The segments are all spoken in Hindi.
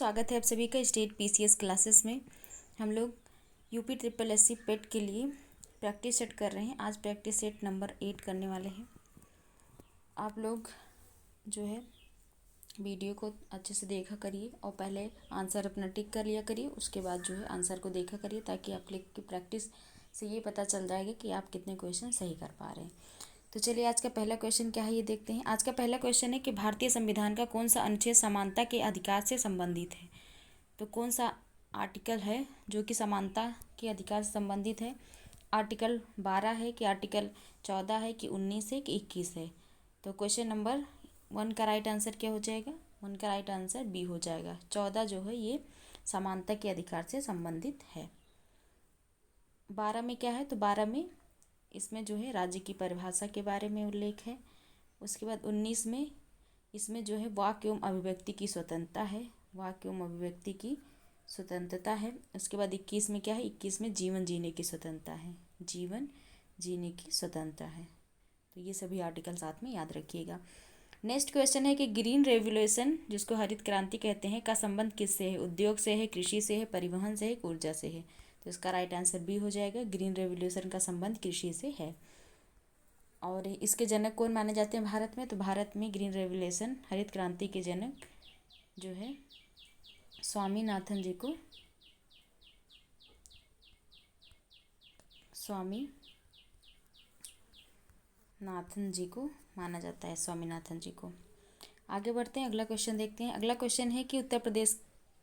स्वागत है आप सभी का स्टेट पीसीएस क्लासेस में। हम लोग यूपी ट्रिपल एससी पेट के लिए प्रैक्टिस सेट कर रहे हैं। आज प्रैक्टिस सेट नंबर 8 करने वाले हैं। आप लोग जो है वीडियो को अच्छे से देखा करिए और पहले आंसर अपना टिक कर लिया करिए, उसके बाद जो है आंसर को देखा करिए, ताकि आप लोग की प्रैक्टिस से ये पता चल जाएगा कि आप कितने क्वेश्चन सही कर पा रहे हैं। तो चलिए आज का पहला क्वेश्चन क्या है ये देखते हैं। आज का पहला क्वेश्चन है कि भारतीय संविधान का कौन सा अनुच्छेद समानता के अधिकार से संबंधित है। तो कौन सा आर्टिकल है जो कि समानता के अधिकार से संबंधित है। आर्टिकल 12 है कि आर्टिकल 14 है कि 19 है कि 21 है। तो क्वेश्चन नंबर 1 का राइट आंसर क्या हो जाएगा। 1 का राइट आंसर बी हो जाएगा। 14 जो है ये समानता के अधिकार से संबंधित है। 12 में क्या है, तो 12 में इसमें जो है राज्य की परिभाषा के बारे में उल्लेख है। उसके बाद 19 में इसमें जो है वाक्य एवं अभिव्यक्ति की स्वतंत्रता है। वाक्य एवं अभिव्यक्ति की स्वतंत्रता है। उसके बाद 21 में क्या है, 21 में जीवन जीने की स्वतंत्रता है। जीवन जीने की स्वतंत्रता है। तो ये सभी आर्टिकल साथ में याद रखिएगा। नेक्स्ट क्वेश्चन है कि ग्रीन रेवोल्यूशन, जिसको हरित क्रांति कहते हैं, का संबंध किससे है। उद्योग से है, कृषि से है, परिवहन से है, ऊर्जा से है। तो इसका राइट आंसर बी हो जाएगा। ग्रीन रेवोल्यूशन का संबंध कृषि से है। और इसके जनक कौन माने जाते हैं भारत में, तो भारत में ग्रीन रेवोल्यूशन हरित क्रांति के जनक जो है स्वामीनाथन जी को माना जाता है। स्वामीनाथन जी को। आगे बढ़ते हैं, अगला क्वेश्चन देखते हैं। अगला क्वेश्चन है कि उत्तर प्रदेश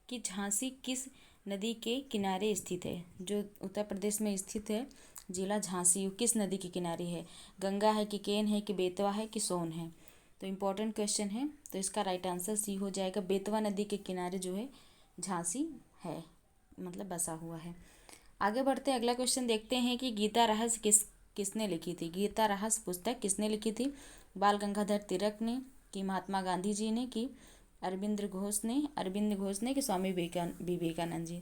की झांसी किस नदी के किनारे स्थित है। जो उत्तर प्रदेश में स्थित है जिला झांसी, किस नदी के किनारे है। गंगा है कि केन है कि बेतवा है कि सोन है। तो इम्पोर्टेंट क्वेश्चन है। तो इसका राइट आंसर सी हो जाएगा। बेतवा नदी के किनारे जो है झांसी है, मतलब बसा हुआ है। आगे बढ़ते अगला क्वेश्चन देखते हैं कि गीता रहस्य किसने लिखी थी। गीता रहस्य पुस्तक किसने लिखी थी। बाल गंगाधर तिलक ने, कि महात्मा गांधी जी ने, कि अरविंद घोष ने कि स्वामी विवेकानंद जी।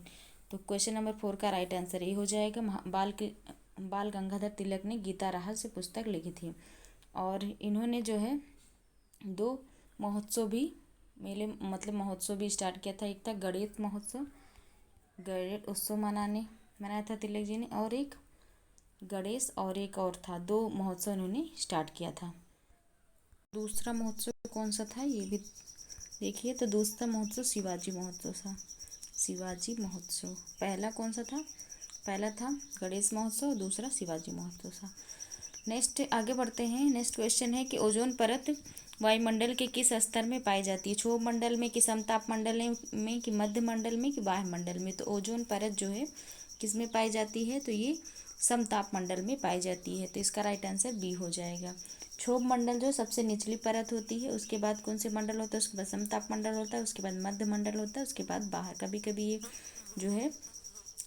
तो क्वेश्चन नंबर 4 का राइट आंसर ये हो जाएगा। बाल गंगाधर तिलक ने गीता रहस्य पुस्तक लिखी थी। और इन्होंने जो है 2 महोत्सव भी महोत्सव भी स्टार्ट किया था। एक था गणेश उत्सव मनाया था तिलक जी ने, और एक गणेश और एक और था। 2 महोत्सव इन्होंने स्टार्ट किया था। दूसरा महोत्सव कौन सा था ये भी देखिए। तो दूसरा महोत्सव शिवाजी महोत्सव था। शिवाजी महोत्सव। पहला कौन सा था, पहला था गणेश महोत्सव, दूसरा शिवाजी महोत्सव था। नेक्स्ट आगे बढ़ते हैं। नेक्स्ट क्वेश्चन है कि ओजोन परत वायुमंडल के किस स्तर में पाई जाती है। क्षोभ मंडल में, कि समताप मंडल में, कि मध्य मंडल में, कि बाह्य मंडल में। तो ओजोन परत जो है किस में पाई जाती है, तो ये समताप मंडल में पाई जाती है। तो इसका राइट आंसर बी हो जाएगा। क्षोभ मंडल जो सबसे निचली परत होती है, उसके बाद कौन से मंडल होता है, उसके बाद समताप मंडल होता है, उसके बाद मध्य मंडल होता है, उसके बाद बाहर। कभी कभी ये जो है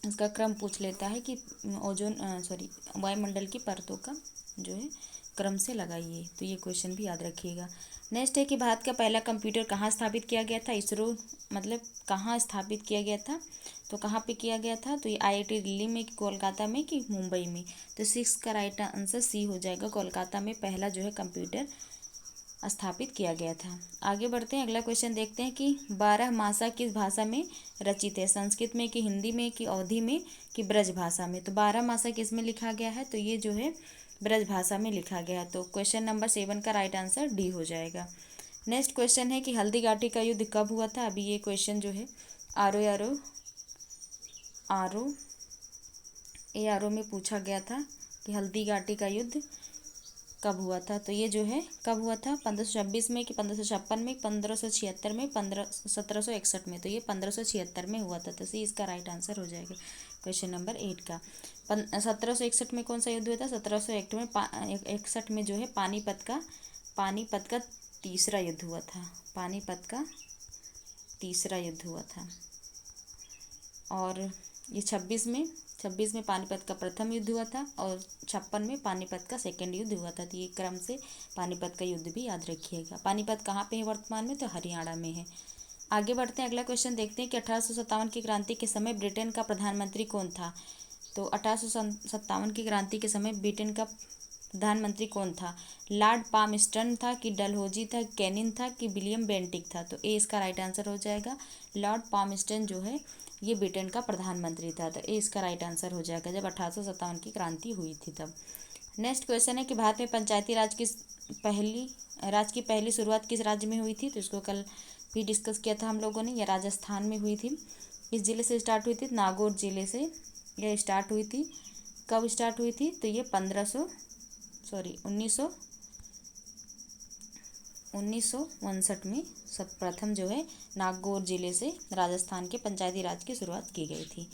इसका क्रम पूछ लेता है कि वायुमंडल की परतों का जो है क्रम से लगाइए। तो ये क्वेश्चन भी याद रखिएगा। नेक्स्ट है कि भारत का पहला कंप्यूटर कहाँ स्थापित किया गया था। इसरो कहाँ स्थापित किया गया था, तो कहाँ पे किया गया था, तो ये आईआईटी दिल्ली में, कि कोलकाता में, कि मुंबई में। तो 6 का राइट आंसर सी हो जाएगा। कोलकाता में पहला जो है कंप्यूटर स्थापित किया गया था। आगे बढ़ते हैं, अगला क्वेश्चन देखते हैं कि 12 मासा किस भाषा में रचित है। संस्कृत में, कि हिंदी में, कि अवधी में, कि ब्रज भाषा में। तो 12 मासा किस में लिखा गया है, तो ये जो है ब्रज भाषा में लिखा गया है। तो क्वेश्चन नंबर 7 का राइट आंसर डी हो जाएगा। नेक्स्ट क्वेश्चन है कि हल्दी घाटी का युद्ध कब हुआ था। अभी ये क्वेश्चन जो है आर में पूछा गया था कि हल्दी घाटी का युद्ध कब हुआ था। तो ये जो है कब हुआ था, 1526 में, कि 1556 में, 1576 में, 1761 में। तो ये 1576 में हुआ था। तो सी इसका राइट आंसर हो जाएगा क्वेश्चन नंबर 8 का। 1761 में कौन सा युद्ध हुआ था, 1761 में जो है पानीपत का तीसरा युद्ध हुआ था। पानीपत का तीसरा युद्ध हुआ था। और ये 26 में पानीपत का प्रथम युद्ध हुआ था, और 56 में पानीपत का सेकंड युद्ध हुआ था। तो ये क्रम से पानीपत का युद्ध भी याद रखिएगा। पानीपत कहाँ पे है वर्तमान में, तो हरियाणा में है। आगे बढ़ते हैं, अगला क्वेश्चन देखते हैं कि 1857 की क्रांति के समय ब्रिटेन का प्रधानमंत्री कौन था। तो 1857 की क्रांति के समय ब्रिटेन का प्रधानमंत्री कौन था? लॉर्ड पामस्टन था कि डलहौजी था, कैनिंग था कि विलियम बेंटिक था? तो ए इसका राइट आंसर हो जाएगा। लॉर्ड पामस्टन जो है ये ब्रिटेन का प्रधानमंत्री था, तो ए इसका राइट आंसर हो जाएगा जब 1857 की क्रांति हुई थी तब। नेक्स्ट क्वेश्चन है कि भारत में पंचायती राज की पहली शुरुआत किस राज्य में हुई थी? तो इसको कल भी डिस्कस किया था हम लोगों ने। यह राजस्थान में हुई थी। किस जिले से स्टार्ट हुई थी? नागौर जिले से यह स्टार्ट हुई थी। कब स्टार्ट हुई थी? तो ये 1959 में सब प्रथम जो है नागौर जिले से राजस्थान के पंचायती राज की शुरुआत की गई थी।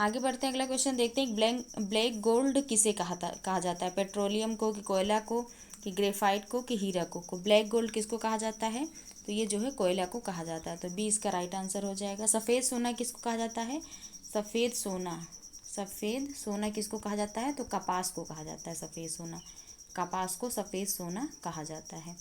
आगे बढ़ते हैं, अगला क्वेश्चन देखते हैं। ब्लैक गोल्ड किसे कहा जाता है? पेट्रोलियम को कि कोयला को कि ग्रेफाइट को कि हीरा को? ब्लैक गोल्ड किसको कहा जाता है? तो ये जो है कोयला को कहा जाता है, तो बी इसका राइट आंसर हो जाएगा। सफ़ेद सोना किसको कहा जाता है? सफ़ेद सोना किसको कहा जाता है? तो कपास को कहा जाता है सफ़ेद सोना। कपास को सफ़ेद सोना कहा जाता है।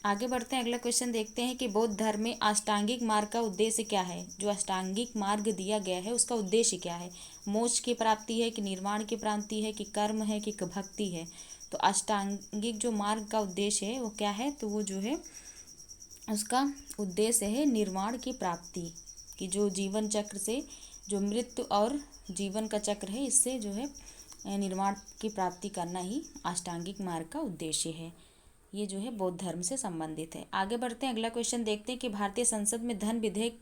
आगे बढ़ते हैं, अगला क्वेश्चन देखते हैं कि बौद्ध धर्म में अष्टांगिक मार्ग का उद्देश्य क्या है? जो अष्टांगिक मार्ग दिया गया है उसका उद्देश्य क्या है? मोक्ष की प्राप्ति है कि निर्वाण की प्राप्ति है कि कर्म है कि भक्ति है? तो अष्टांगिक जो मार्ग का उद्देश्य है वो क्या है? तो वो जो है उसका उद्देश्य है निर्वाण की प्राप्ति, कि जो जीवन चक्र से जो मृत्यु और जीवन का चक्र है इससे जो है निर्वाण की प्राप्ति करना ही अष्टांगिक मार्ग का उद्देश्य है। ये जो है बौद्ध धर्म से संबंधित है। आगे बढ़ते हैं, अगला क्वेश्चन देखते हैं कि भारतीय संसद में धन विधेयक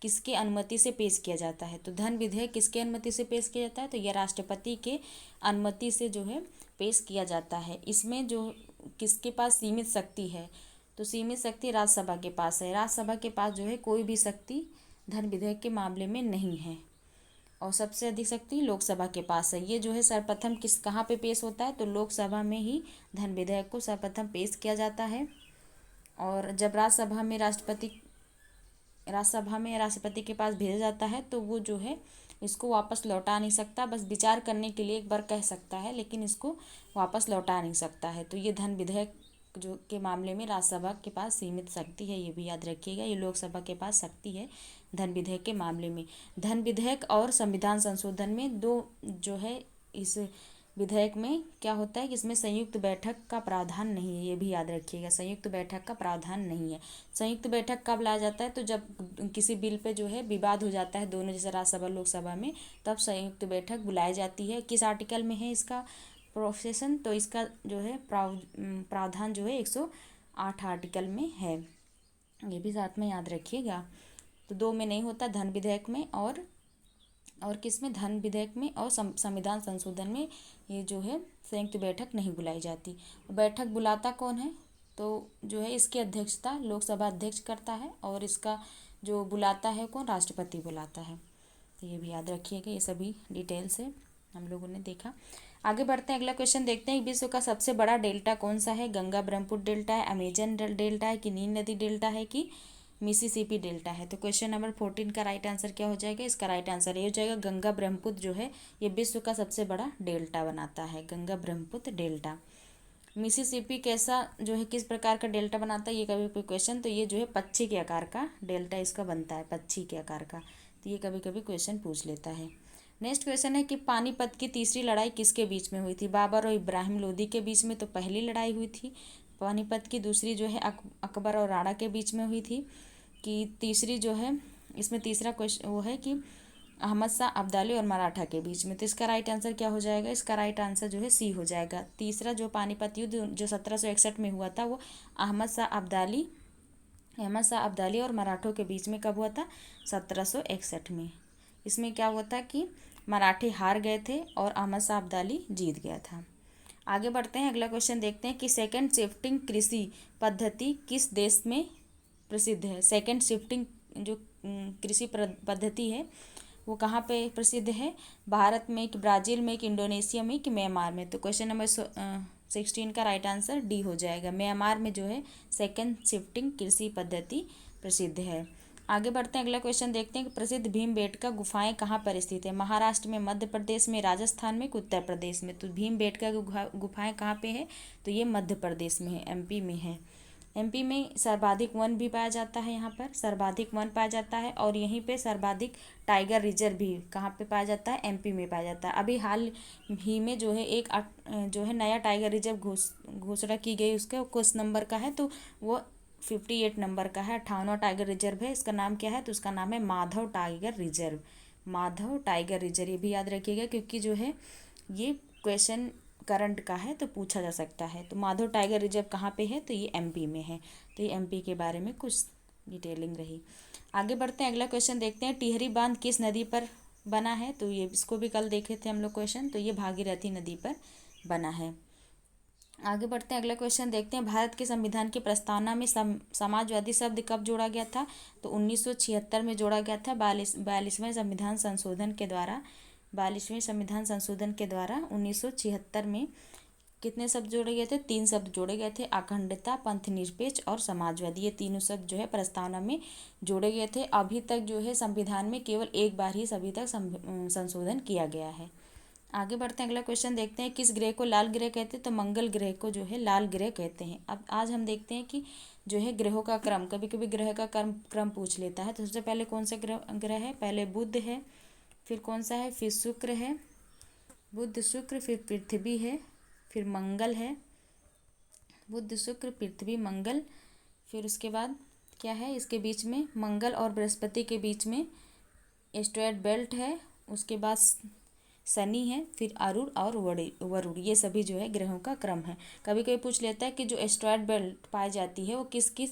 किसके अनुमति से पेश किया जाता है? तो धन विधेयक किसके अनुमति से पेश किया जाता है? तो यह राष्ट्रपति के अनुमति से जो है पेश किया जाता है। इसमें जो किसके पास सीमित शक्ति है? तो सीमित शक्ति राज्यसभा के पास है। राज्यसभा के पास जो है कोई भी शक्ति धन विधेयक के मामले में नहीं है, और सबसे अधिक शक्ति लोकसभा के पास है। ये जो है सर्वप्रथम कहाँ पे पेश होता है? तो लोकसभा में ही धन विधेयक को सर्वप्रथम पेश किया जाता है। और जब राज्यसभा में राष्ट्रपति के पास भेजा जाता है तो वो जो है इसको वापस लौटा नहीं सकता, बस विचार करने के लिए एक बार कह सकता है, लेकिन इसको वापस लौटा नहीं सकता है। तो ये धन विधेयक जो के मामले में राज्यसभा के पास सीमित शक्ति है, ये भी याद रखिएगा। ये लोकसभा के पास शक्ति है धन विधेयक के मामले में। धन विधेयक और संविधान संशोधन में दो जो है इस विधेयक में क्या होता है कि इसमें संयुक्त बैठक का प्रावधान नहीं है, ये भी याद रखिएगा। संयुक्त बैठक का प्रावधान नहीं है। संयुक्त बैठक कब लाया जाता है? तो जब किसी बिल पे जो है विवाद हो जाता है दोनों, जैसे राज्यसभा लोकसभा में, तब संयुक्त बैठक बुलाई जाती है। किस आर्टिकल में है इसका प्रोफेशन? तो इसका जो है प्रावधान जो है 108 आर्टिकल में है, ये भी साथ में याद रखिएगा। तो दो में नहीं होता, धन विधेयक में और किस में? धन विधेयक में और संविधान संशोधन में ये जो है संयुक्त बैठक नहीं बुलाई जाती। बैठक बुलाता कौन है? तो जो है इसकी अध्यक्षता लोकसभा अध्यक्ष करता है, और इसका जो बुलाता है कौन? राष्ट्रपति बुलाता है। तो ये भी याद रखिएगा, ये सभी डिटेल से हम लोगों ने देखा। आगे बढ़ते हैं, अगला क्वेश्चन देखते हैं। विश्व का सबसे बड़ा डेल्टा कौन सा है? गंगा ब्रह्मपुत्र डेल्टा है, अमेजन डेल्टा है कि नील नदी डेल्टा है कि मिसिसिपी डेल्टा है? तो क्वेश्चन नंबर 14 का राइट आंसर क्या हो जाएगा? इसका राइट आंसर ये हो जाएगा गंगा ब्रह्मपुत्र जो है ये विश्व का सबसे बड़ा डेल्टा बनाता है, गंगा ब्रह्मपुत्र डेल्टा। मिसिसिपी कैसा जो है किस प्रकार का डेल्टा बनाता है? ये कभी कोई क्वेश्चन, तो ये जो है पक्षी के आकार का डेल्टा इसका बनता है, पक्षी के आकार का। तो ये कभी कभी क्वेश्चन पूछ लेता है। नेक्स्ट क्वेश्चन है कि पानीपत की तीसरी लड़ाई किसके बीच में हुई थी? बाबर और इब्राहिम लोदी के बीच में तो पहली लड़ाई हुई थी। पानीपत की दूसरी जो है अकबर और राणा के बीच में हुई थी। कि तीसरी जो है इसमें तीसरा क्वेश्चन वो है कि अहमद शाह अब्दाली और मराठा के बीच में। तो इसका राइट आंसर क्या हो जाएगा? इसका राइट आंसर जो है सी हो जाएगा। तीसरा जो पानीपत युद्ध जो 1761 में हुआ था वो अहमद शाह अब्दाली और मराठों के बीच में कब हुआ था? 1761 में। इसमें क्या हुआ था कि मराठे हार गए थे और अहमद शाह अब्दाली जीत गया था। आगे बढ़ते हैं, अगला क्वेश्चन देखते हैं कि सेकंड शिफ्टिंग कृषि पद्धति किस देश में प्रसिद्ध है? सेकंड शिफ्टिंग जो कृषि पद्धति है वो कहाँ पे प्रसिद्ध है? भारत में कि ब्राज़ील में कि इंडोनेशिया में कि म्यांमार में? तो क्वेश्चन नंबर 16 का राइट आंसर डी हो जाएगा। म्यांमार में जो है सेकंड शिफ्टिंग कृषि पद्धति प्रसिद्ध है। आगे बढ़ते हैं, अगला क्वेश्चन देखते हैं कि प्रसिद्ध भीमबेटका गुफाएं कहाँ पर स्थित है? महाराष्ट्र में, मध्य प्रदेश में, राजस्थान में कि उत्तर प्रदेश में? तो भीमबेटका गुफाएं कहाँ पे है? तो ये मध्य प्रदेश में है, एमपी में है। एमपी में सर्वाधिक वन भी पाया जाता है, यहाँ पर सर्वाधिक वन पाया जाता है। और यहीं पे सर्वाधिक टाइगर रिजर्व भी कहाँ पे पाया जाता है, एमपी में पाया जाता है। अभी हाल ही में जो है एक जो है नया टाइगर रिजर्व घोषणा की गई, उसका किस नंबर का है, तो वो 58 नंबर का है, 58वां टाइगर रिजर्व है। इसका नाम क्या है, तो उसका नाम है Madhav tiger reserve, Madhav tiger reserve. ये भी याद रखिएगा क्योंकि जो है ये क्वेश्चन करंट का है तो पूछा जा सकता है। तो माधव टाइगर रिजर्व कहाँ पे है, तो ये एमपी में है। तो ये एमपी के बारे में कुछ डिटेलिंग रही। आगे बढ़ते हैं, अगला क्वेश्चन देखते हैं। टिहरी बांध किस नदी पर बना है, तो ये इसको भी कल देखे थे हम लोग क्वेश्चन, तो ये भागीरथी नदी पर बना है। आगे बढ़ते हैं, अगला क्वेश्चन देखते हैं। भारत के संविधान की प्रस्तावना में समाजवादी शब्द कब जोड़ा गया था, तो 1976 में जोड़ा गया था, 42वें संविधान संशोधन के द्वारा। 42वें संविधान संशोधन के द्वारा 1976 में कितने शब्द जोड़े गए थे, 3 शब्द जोड़े गए थे, अखंडता, पंथनिरपेक्ष और समाजवादी। ये तीनों शब्द जो है प्रस्तावना में जोड़े गए थे। अभी तक जो है संविधान में केवल एक बार ही सभी तक संशोधन किया गया है। आगे बढ़ते हैं, अगला क्वेश्चन देखते हैं। किस ग्रह को लाल ग्रह कहते हैं, तो मंगल ग्रह को जो है लाल ग्रह कहते हैं। अब आज हम देखते हैं कि जो है ग्रहों का क्रम, कभी कभी ग्रह का क्रम पूछ लेता है। तो सबसे पहले कौन सा ग्रह है, पहले बुध है, फिर कौन सा है, फिर शुक्र है, बुध शुक्र, फिर पृथ्वी है, फिर मंगल है, बुध शुक्र पृथ्वी मंगल। फिर उसके बाद क्या है, इसके बीच में मंगल और बृहस्पति के बीच में एस्टेरॉयड बेल्ट है। उसके बाद शनि है, फिर अरुण और वरुण, ये सभी जो है ग्रहों का क्रम है। कभी कभी पूछ लेता है कि जो एस्टेरॉयड बेल्ट पाई जाती है वो किस किस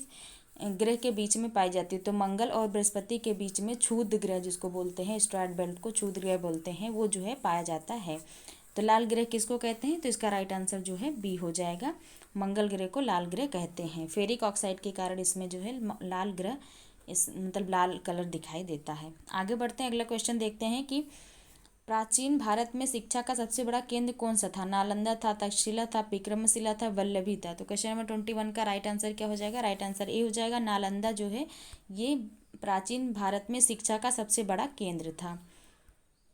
ग्रह के बीच में पाई जाती है, तो मंगल और बृहस्पति के बीच में क्षुद्र ग्रह जिसको बोलते हैं, एस्टेरॉयड बेल्ट को क्षुद्र ग्रह बोलते हैं, वो जो है पाया जाता है। तो लाल ग्रह किसको कहते हैं, तो इसका राइट आंसर जो है बी हो जाएगा, मंगल ग्रह को लाल ग्रह कहते हैं। फेरिक ऑक्साइड के कारण इसमें जो है लाल ग्रह मतलब लाल कलर दिखाई देता है। आगे बढ़ते हैं, अगला क्वेश्चन देखते हैं कि प्राचीन भारत में शिक्षा का सबसे बड़ा केंद्र कौन सा था, नालंदा था, तक्षशिला था, विक्रमशिला था, वल्लभी था। तो क्वेश्चन नंबर 21 का राइट आंसर क्या हो जाएगा, राइट आंसर ए हो जाएगा, नालंदा जो है ये प्राचीन भारत में शिक्षा का सबसे बड़ा केंद्र था।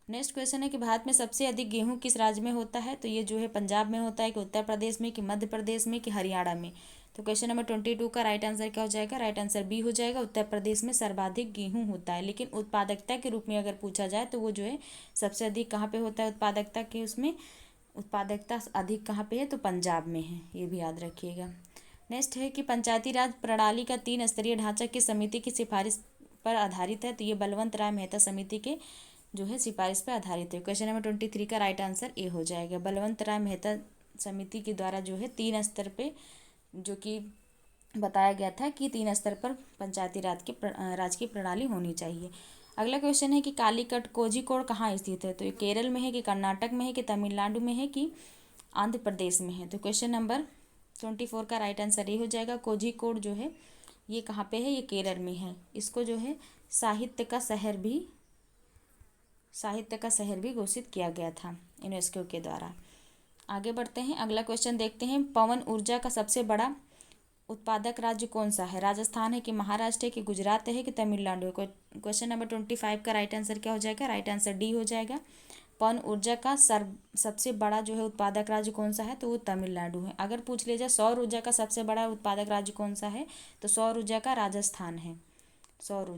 नेक्स्ट क्वेश्चन है कि भारत में सबसे अधिक गेहूं किस राज्य में होता है, तो ये जो है पंजाब में होता है, कि उत्तर प्रदेश में, कि मध्य प्रदेश में, कि हरियाणा में। तो क्वेश्चन नंबर 22 का राइट आंसर क्या हो जाएगा, राइट आंसर बी हो जाएगा, उत्तर प्रदेश में सर्वाधिक गेहूं होता है। लेकिन उत्पादकता के रूप में अगर पूछा जाए तो वो जो है सबसे अधिक कहाँ पे होता है उत्पादकता के, उसमें उत्पादकता अधिक कहाँ पे है, तो पंजाब में है, ये भी याद रखिएगा। नेक्स्ट है कि पंचायती राज प्रणाली का 3 स्तरीय ढांचा किस समिति की सिफारिश पर आधारित है, तो ये बलवंत राय मेहता समिति के जो है सिफारिश पर आधारित है। क्वेश्चन नंबर 23 का राइट आंसर ए हो जाएगा, बलवंत राय मेहता समिति के द्वारा जो है 3 स्तर पे जो कि बताया गया था कि 3 स्तर पर पंचायती राज की प्रणाली होनी चाहिए। अगला क्वेश्चन है कि कालीकट कोझिकोड कहाँ स्थित है, तो ये केरल में है, कि कर्नाटक में है, कि तमिलनाडु में है, कि आंध्र प्रदेश में है। तो क्वेश्चन नंबर 24 का राइट आंसर ए हो जाएगा, कोझिकोड जो है ये कहाँ पे है, ये केरल में है। इसको जो है साहित्य का शहर भी घोषित किया गया था यूनेस्को के द्वारा। आगे बढ़ते हैं, अगला क्वेश्चन देखते हैं। पवन ऊर्जा का सबसे बड़ा उत्पादक राज्य कौन सा है, राजस्थान है, कि महाराष्ट्र है, कि गुजरात है, कि तमिलनाडु है। क्वेश्चन नंबर 25 का राइट आंसर क्या हो जाएगा, राइट आंसर डी हो जाएगा, पवन ऊर्जा का सबसे बड़ा जो है उत्पादक राज्य कौन सा है, तो वो तमिलनाडु है। अगर पूछ ले जाए सौर ऊर्जा का सबसे बड़ा उत्पादक राज्य कौन सा है, तो सौर ऊर्जा का राजस्थान है, सौर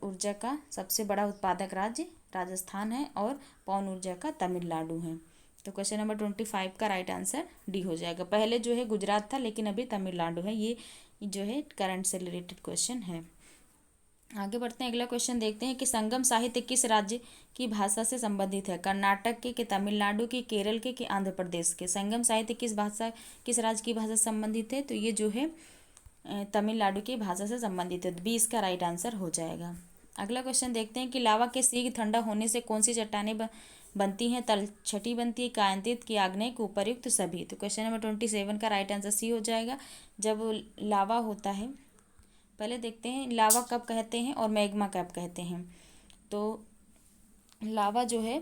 ऊर्जा का सबसे बड़ा उत्पादक राज्य राजस्थान है, और पवन ऊर्जा का तमिलनाडु है। तो क्वेश्चन नंबर 25 का राइट आंसर डी हो जाएगा। पहले जो है गुजरात था लेकिन अभी तमिलनाडु है, ये जो है करंट से रिलेटेड क्वेश्चन है। आगे बढ़ते हैं, अगला क्वेश्चन देखते हैं कि संगम साहित्य किस राज्य की भाषा से संबंधित है, कर्नाटक के, कि तमिलनाडु के, केरल के, कि आंध्र प्रदेश के। संगम साहित्य किस राज्य की भाषा से संबंधित है, तो ये जो है तमिलनाडु की भाषा से संबंधित है, 20 का राइट आंसर हो जाएगा। अगला क्वेश्चन देखते हैं कि लावा के शीघ्र ठंडा होने से कौन सी चट्टानें बनती हैं, तलछटी बनती है, कायांतित, की आग्नेय, की उपर्युक्त सभी। तो क्वेश्चन नंबर 27 का राइट आंसर सी हो जाएगा। जब लावा होता है, पहले देखते हैं लावा कब कहते हैं और मैग्मा कब कहते हैं। तो लावा जो है,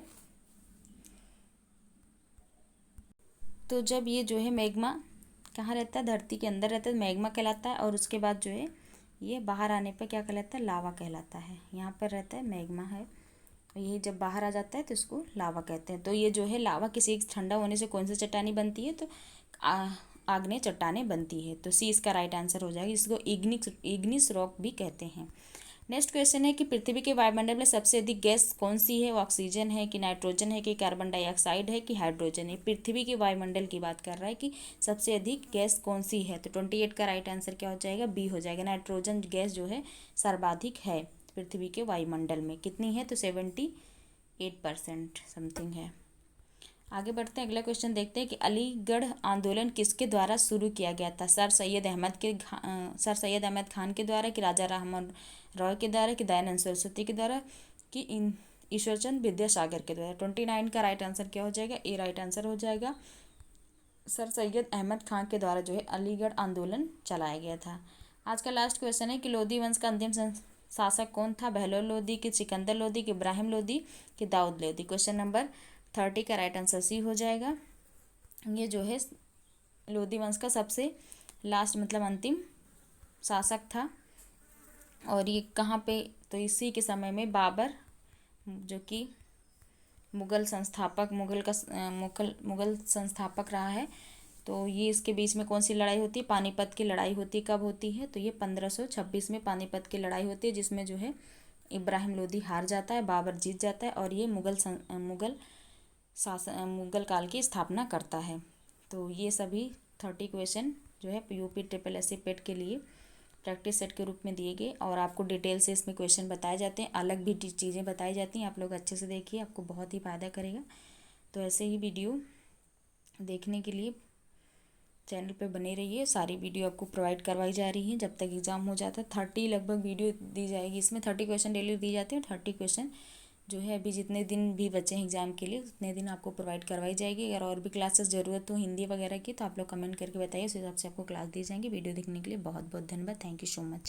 तो जब ये जो है मैग्मा कहाँ रहता है, धरती के अंदर रहता है, मैग्मा कहलाता है, और उसके बाद जो है ये बाहर आने पर क्या कहलाता है, लावा कहलाता है। यहाँ पर रहता है मैग्मा है, यही जब बाहर आ जाता है तो इसको लावा कहते हैं। तो ये जो है लावा किसी ठंडा होने से कौन सी चट्टानी बनती है, तो आग्नेय चट्टानें बनती है। तो सी इसका राइट आंसर हो जाएगा, इसको इग्निस रॉक भी कहते हैं। नेक्स्ट क्वेश्चन है कि पृथ्वी के वायुमंडल में सबसे अधिक गैस कौन सी है? वो ऑक्सीजन है कि नाइट्रोजन है कि कार्बन डाइऑक्साइड है कि हाइड्रोजन है? पृथ्वी के वायुमंडल की बात कर रहा है कि सबसे अधिक गैस कौन सी है। तो 28 का राइट आंसर क्या हो जाएगा? बी हो जाएगा। नाइट्रोजन गैस जो है सर्वाधिक है पृथ्वी के वायुमंडल में। कितनी है? तो 78% समथिंग है। आगे बढ़ते हैं, अगला क्वेश्चन देखते हैं कि अलीगढ़ आंदोलन किसके द्वारा शुरू किया गया था? सर सैयद अहमद खान के द्वारा, कि राजा राममोहन रॉय के द्वारा, कि दयानंद सरस्वती के द्वारा, कि ईश्वरचंद विद्यासागर के द्वारा? 29 का राइट आंसर क्या हो जाएगा? ए राइट आंसर हो जाएगा। सर सैयद अहमद खान के द्वारा जो है अलीगढ़ आंदोलन चलाया गया था। आज का लास्ट क्वेश्चन है कि लोधी वंश का अंतिम शासक कौन था? बहलोल लोधी, कि सिकंदर लोधी, कि इब्राहिम लोधी, कि दाऊद लोधी? क्वेश्चन नंबर 30 का राइट आंसर सी हो जाएगा। ये जो है लोधी वंश का सबसे लास्ट मतलब अंतिम शासक था। और ये कहाँ पे? तो इसी के समय में बाबर, जो कि मुगल संस्थापक रहा है, तो ये इसके बीच में कौन सी लड़ाई होती है? पानीपत की लड़ाई होती है। कब होती है? तो ये 1526 में पानीपत की लड़ाई होती है, जिसमें जो है इब्राहिम लोधी हार जाता है, बाबर जीत जाता है और ये मुगल काल की स्थापना करता है। तो ये सभी 30 क्वेश्चन जो है यूपी SSSC पेट के लिए प्रैक्टिस सेट के रूप में दिए गए और आपको डिटेल से इसमें क्वेश्चन बताए जाते हैं, अलग भी चीज़ें बताई जाती हैं। आप लोग अच्छे से देखिए, आपको बहुत ही फ़ायदा करेगा। तो ऐसे ही वीडियो देखने के लिए चैनल पे बने रहिए। सारी वीडियो आपको प्रोवाइड करवाई जा रही है जब तक एग्ज़ाम हो जाता है। 30 लगभग वीडियो दी जाएगी, इसमें 30 क्वेश्चन डेली दी जाती है। 30 क्वेश्चन जो है अभी जितने दिन भी बचे हैं एग्ज़ाम के लिए उतने दिन आपको प्रोवाइड करवाई जाएगी। अगर और भी क्लासेस ज़रूरत हो हिंदी वगैरह की तो आप लोग कमेंट करके बताइए, उस हिसाब से आपको क्लास दी जाएंगी। वीडियो देखने के लिए बहुत बहुत धन्यवाद। Thank you so much.